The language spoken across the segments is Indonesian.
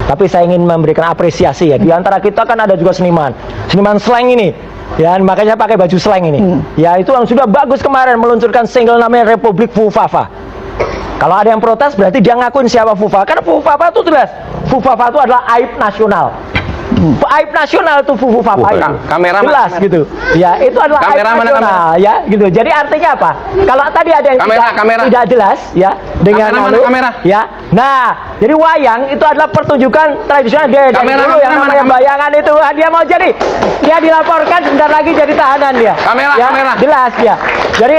Tapi saya ingin memberikan apresiasi ya. Di antara kita kan ada juga seniman slang ini. Ya, makanya pakai baju slang ini. Ya, itu yang sudah bagus kemarin meluncurkan single namanya Republik Fufafa. Kalau ada yang protes berarti dia ngakuin siapa Fufafa. Karena Fufafa itu jelas. Fufafa itu adalah aib nasional. Aib nasional tuh Fufafa itu. Kamera jelas mana? gitu. Ya, itu adalah Kamera aib mana, nasional ya, gitu. Jadi artinya apa? Kalau tadi ada yang tidak jelas ya dengan kamera. Ya. Nah, jadi wayang itu adalah pertunjukan tradisional dari dulu yang namanya bayangan itu. Dia mau jadi dia dilaporkan sebentar lagi jadi tahanan dia. Kamera. Jelas ya. Jadi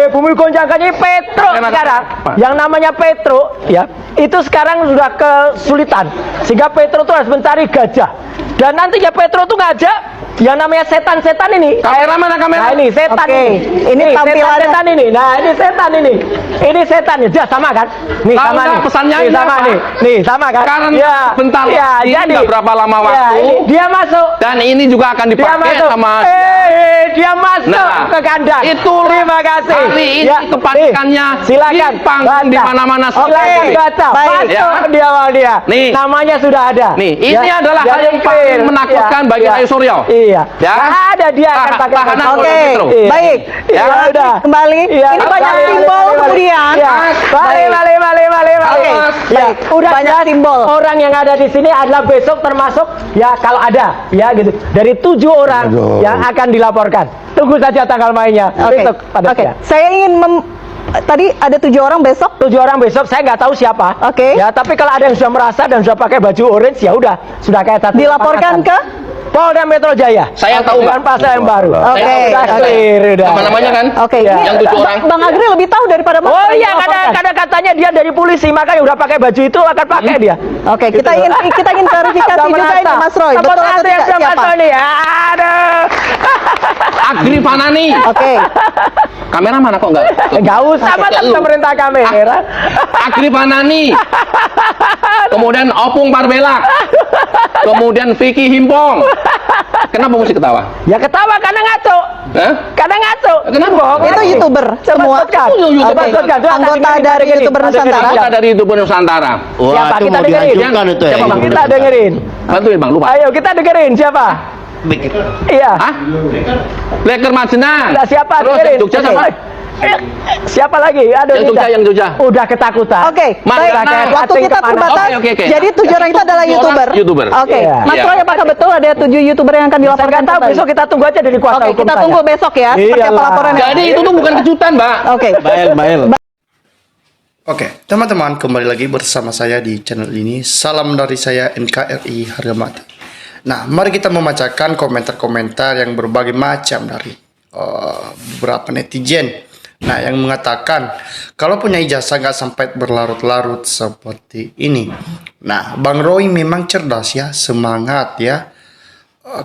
bumi goncangkannya Petro sekarang. Yang namanya Petro ya, itu sekarang sudah kesulitan. Sehingga Petro itu harus mencari gajah. Dan nantinya Petro tuh ngajak yang namanya setan-setan ini. Kamera mana kamera? Nah, ini setan ini tampilan setan ini. Nah, ini setan ini. Ini setan ya, jelas sama kan? Nih Tahu sama nih. pesannya nih sama apa? Nih sama kan? Karena ya, bentar ya, ini jadi nggak berapa lama waktu. Ya, dia masuk. Dan ini juga akan Dia dipakai masuk. sama Dia masuk ke kandang. Itu terima kasih. Hari ini kepanikannya silakan di panggung di mana-mana. Silakan baca. Masuk di awal dia. Nih. Namanya sudah ada. Nih, ini adalah hal yang paling menakutkan bagi Ayu Suryo. Iya. Ya. Ada dia akan pakai. Tahanan Oke, Petro. baik. Ya udah. Kembali. Iya. Ini banyak simbol kemudian. Balik. Oke, Ya, udah banyak jelas simbol. orang yang ada di sini adalah besok termasuk ya kalau ada ya gitu dari 7 orang yang akan dilaporkan. Tunggu saja tanggal mainnya besok pada siang. Saya ingin tadi ada 7 orang besok. 7 orang besok saya nggak tahu siapa. Oke. Ya, tapi kalau ada yang sudah merasa dan sudah pakai baju orange ya udah sudah kayak satu. Dilaporkan ke Polda Metro Jaya. Saya tahu, dengan Pak. pasal yang baru. Oke. Udah clear, udah. Nama-namanya kan? Oke, Ya. ini Yang 7 orang. Bang Agri lebih tahu daripada Mas. Oh Roy iya, dilaporkan. kadang katanya dia dari polisi, makanya udah pakai baju itu akan pakai dia. Oke, kita ingin verifikasi juga ini Mas Roy. Betul atau tidak siapa? Nih, aduh. Agri Fanani. Oke. Kamera mana kok enggak? Enggak usah masa pemerintah kamera. Agri Fanani. Kemudian Opung Parbela. Kemudian Vicky Himpong. Kenapa mesti ketawa? Ya ketawa karena ngaco. Hah? Karena ngaco. Kenapa? Itu YouTuber semua. Anggota dari YouTuber Nusantara. Kita dari YouTuber Nusantara. Siapa itu kita mau dengerin? diajukan itu ya. Siapa Bang? Kita dengerin. Bantuin Bang, lupa. Ayo kita dengerin siapa? Iya. Hah? Blacker Majena. Nah, siapa Terus dengerin? Jogja Oke. siapa? Siapa lagi? Aduh, Yang Jogja, kita. yang Jogja. Udah ketakutan. Oke, Mas, baik. nah, Waktu kita terbatas. Oke. Jadi 7 orang itu adalah 7 orang YouTuber. YouTuber. Oke. Iya. Mas Iya. Roy, apakah betul ada 7 YouTuber yang akan Saya dilaporkan nggak tahu, kembali? besok kita tunggu aja dari kuasa Oke, hukum kita saya. tunggu besok ya. Seperti apa Iyalah. laporannya. Jadi itu tuh bukan kejutan, Mbak. Oke. Bail. Oke, teman-teman, kembali lagi bersama saya di channel ini. Salam dari saya NKRI Harga Mati. Nah, mari kita membacakan komentar-komentar yang berbagai macam dari beberapa netizen. Nah, yang mengatakan kalau punya ijazah nggak sampai berlarut-larut seperti ini. Nah, Bang Roy memang cerdas ya, semangat ya.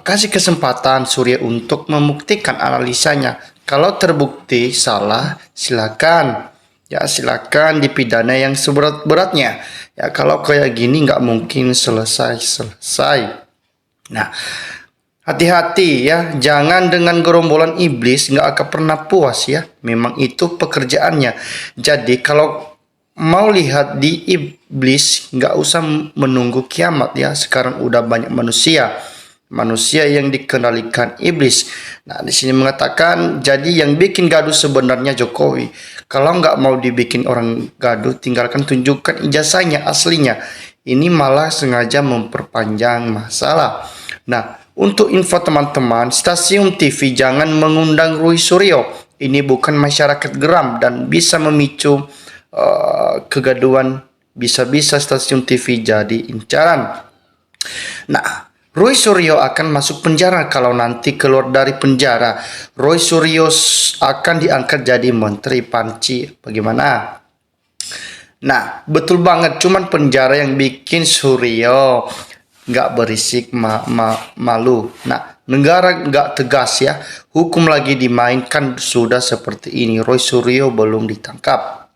Kasih kesempatan Surya untuk membuktikan analisanya. Kalau terbukti salah, silakan. Ya, silakan dipidana yang seberat-beratnya. Ya, kalau kayak gini nggak mungkin selesai. Nah, hati-hati ya, jangan dengan gerombolan iblis, nggak akan pernah puas ya. Memang itu pekerjaannya. Jadi kalau mau lihat di iblis, nggak usah menunggu kiamat ya. Sekarang udah banyak manusia yang dikendalikan iblis. Nah, di sini mengatakan jadi yang bikin gaduh sebenarnya Jokowi. Kalau nggak mau dibikin orang gaduh, tinggalkan tunjukkan ijazahnya aslinya. Ini malah sengaja memperpanjang masalah. Nah, untuk info teman-teman, stasiun TV jangan mengundang Roy Suryo. Ini bukan masyarakat geram dan bisa memicu kegaduhan. Bisa-bisa stasiun TV jadi incaran. Nah, Roy Suryo akan masuk penjara. Kalau nanti keluar dari penjara, Roy Suryo akan diangkat jadi menteri panci. Bagaimana? Nah, betul banget. Cuman penjara yang bikin Suryo nggak berisik malu. Nah, negara nggak tegas ya. Hukum lagi dimainkan sudah seperti ini. Roy Suryo belum ditangkap.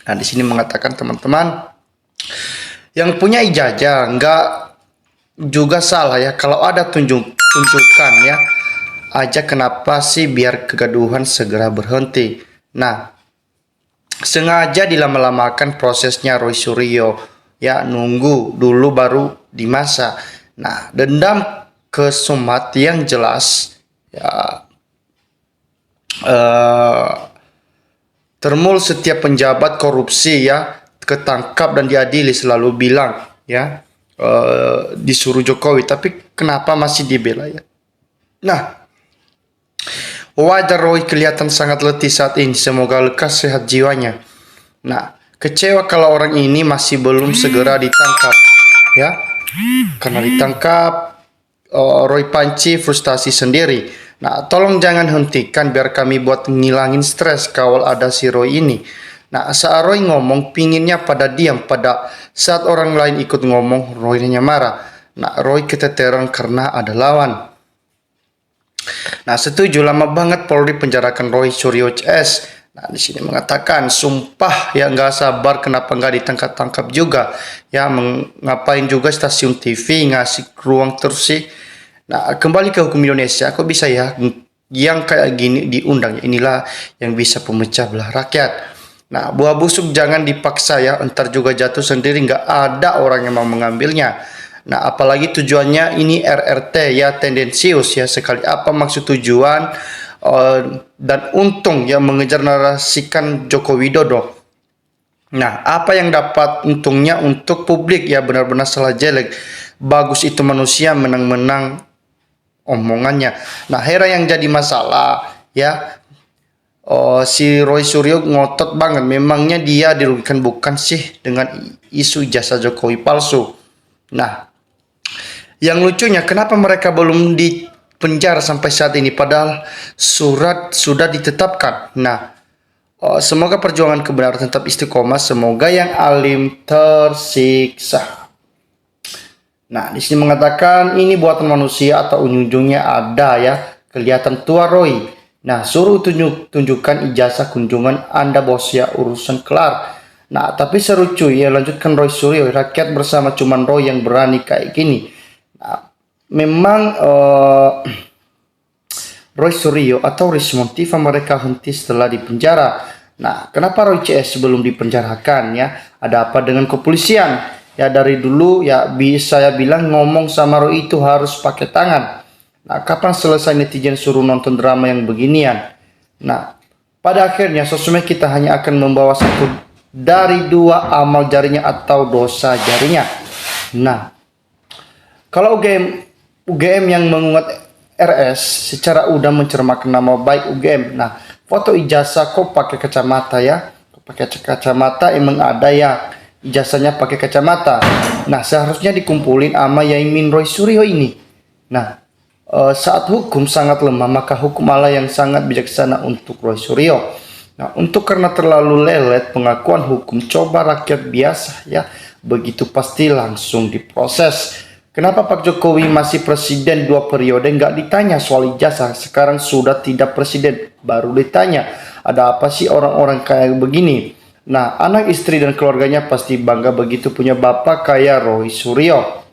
Nah, di sini mengatakan teman-teman yang punya ijazah nggak juga salah ya. Kalau ada tunjukkan ya aja, kenapa sih biar kegaduhan segera berhenti. Nah, sengaja dilama-lamakan prosesnya Roy Suryo ya, nunggu dulu baru di masa. Nah, dendam kesumat yang jelas ya termul setiap penjabat korupsi ya ketangkap dan diadili selalu bilang ya disuruh Jokowi, tapi kenapa masih dibela ya? Nah, wajar Roy kelihatan sangat letih saat ini. Semoga lekas sehat jiwanya. Nah, kecewa kalau orang ini masih belum segera ditangkap ya. Karena ditangkap Roy Panci frustasi sendiri. Nah, tolong jangan hentikan biar kami buat ngilangin stres kawal ada si Roy ini. Nah, saat Roy ngomong pinginnya pada diam, pada saat orang lain ikut ngomong Roy hanya marah. Nah, Roy keteteran karena ada lawan. Nah, setuju, lama banget Polri penjarakan Roy Suryo CS. Nah, di sini mengatakan sumpah ya nggak sabar kenapa nggak ditangkap-tangkap juga ya, ngapain juga stasiun TV ngasih ruang terus sih. Nah, kembali ke hukum Indonesia, kok bisa ya yang kayak gini diundang? Inilah yang bisa pemecah belah rakyat. Nah, buah busuk jangan dipaksa ya, entar juga jatuh sendiri, nggak ada orang yang mau mengambilnya. Nah, apalagi tujuannya ini RRT ya, tendensius ya sekali. Apa maksud tujuan dan untung yang mengejar narasikan Joko Widodo. Nah, apa yang dapat untungnya untuk publik ya, benar-benar salah jelek. Bagus itu manusia menang-menang omongannya. Nah, heran yang jadi masalah ya, si Roy Suryo ngotot banget. Memangnya dia dirugikan bukan sih dengan isu ijazah Jokowi palsu? Nah, yang lucunya kenapa mereka belum dipenjara sampai saat ini padahal surat sudah ditetapkan. Nah, semoga perjuangan kebenaran tetap istiqomah, semoga yang alim tersiksa. Nah, di sini mengatakan ini buatan manusia atau ujung-ujungnya ada ya, kelihatan tua Roy. Nah, suruh tunjukkan ijazah kunjungan Anda bos ya, urusan kelar. Nah, tapi seru cuy ya, lanjutkan Roy Suryo, rakyat bersama cuman Roy yang berani kayak gini. Nah, memang Roy Suryo atau Rismon Tiva mereka henti setelah dipenjara. Nah, kenapa Roy CS belum dipenjarakan ya? Ada apa dengan kepolisian? Ya dari dulu ya saya bilang ngomong sama Roy itu harus pakai tangan. Nah, kapan selesai netizen suruh nonton drama yang beginian? Nah, pada akhirnya sosmed kita hanya akan membawa satu dari dua amal jarinya atau dosa jarinya. Nah, kalau UGM yang mengunggah RS secara udah mencermakan nama baik UGM. Nah, foto ijazah kok pakai kacamata ya? Pakai kacamata emang ada ya ijazahnya pakai kacamata. Nah, seharusnya dikumpulin sama Yaimin Roy Suryo ini. Nah, saat hukum sangat lemah, maka hukum Allah yang sangat bijaksana untuk Roy Suryo. Nah, untuk karena terlalu lelet pengakuan hukum, coba rakyat biasa ya, begitu pasti langsung diproses. Kenapa Pak Jokowi masih presiden 2 periode nggak ditanya soal ijazah? Sekarang sudah tidak presiden, baru ditanya. Ada apa sih orang-orang kayak begini? Nah, anak istri dan keluarganya pasti bangga begitu punya bapak kayak Roy Suryo.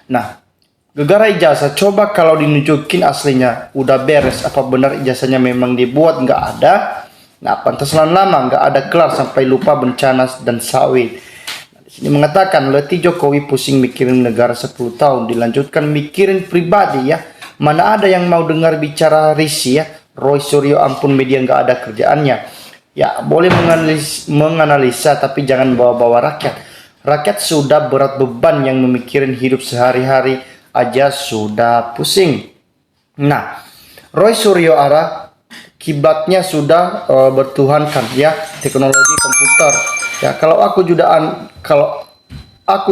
Nah, gegara ijazah, coba kalau dinunjukin aslinya, udah beres. Apa benar ijazahnya memang dibuat? Nggak ada. Nah, pantasan lama nggak ada kelar sampai lupa bencana dan sawit. Ini mengatakan letih Jokowi pusing mikirin negara 10 tahun, dilanjutkan mikirin pribadi ya. Mana ada yang mau dengar bicara risi ya. Roy Suryo ampun media nggak ada kerjaannya. Ya boleh menganalisa tapi jangan bawa-bawa rakyat. Rakyat sudah berat beban yang memikirin hidup sehari-hari aja sudah pusing. Nah, Roy Suryo kibatnya sudah bertuhankan ya teknologi komputer. Ya kalau aku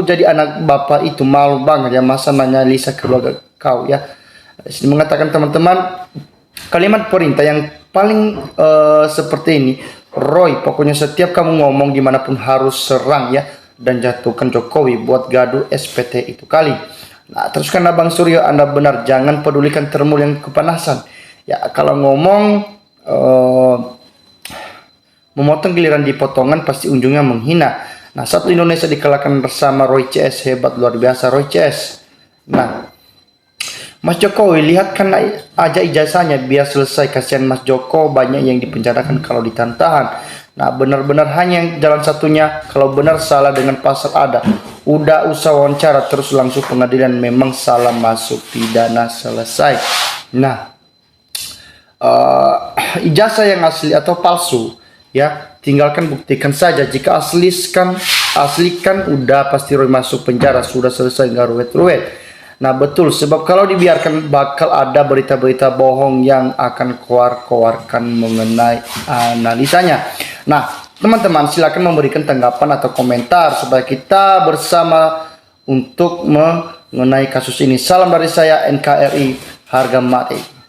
jadi anak bapak itu malu banget ya, masa nanya Lisa keluarga kau ya. Disini mengatakan teman-teman kalimat perintah yang paling seperti ini, Roy pokoknya setiap kamu ngomong dimanapun harus serang ya dan jatuhkan Jokowi buat gaduh SPT itu kali. Nah teruskan Abang Suryo, Anda benar, jangan pedulikan termul yang kepanasan. Ya kalau ngomong memotong giliran dipotongan pasti ujungnya menghina. Nah, satu Indonesia dikalahkan bersama Roy CS, hebat luar biasa Roy CS. Nah, Mas Jokowi lihatkan aja ijazahnya biar selesai, kasihan Mas Joko banyak yang dipenjarakan kalau ditahan. Nah, benar-benar hanya jalan satunya, kalau benar salah dengan pasal ada. Udah usah wawancara terus langsung pengadilan, memang salah masuk pidana selesai. Nah, ijazah yang asli atau palsu ya, tinggalkan buktikan saja. Jika aslikan udah pasti Roy masuk penjara, sudah selesai, nggak ruwet-ruwet. Nah betul, sebab kalau dibiarkan bakal ada berita-berita bohong yang akan keluarkan mengenai analisanya. Nah teman-teman, silakan memberikan tanggapan atau komentar supaya kita bersama untuk mengenai kasus ini. Salam dari saya NKRI harga mati.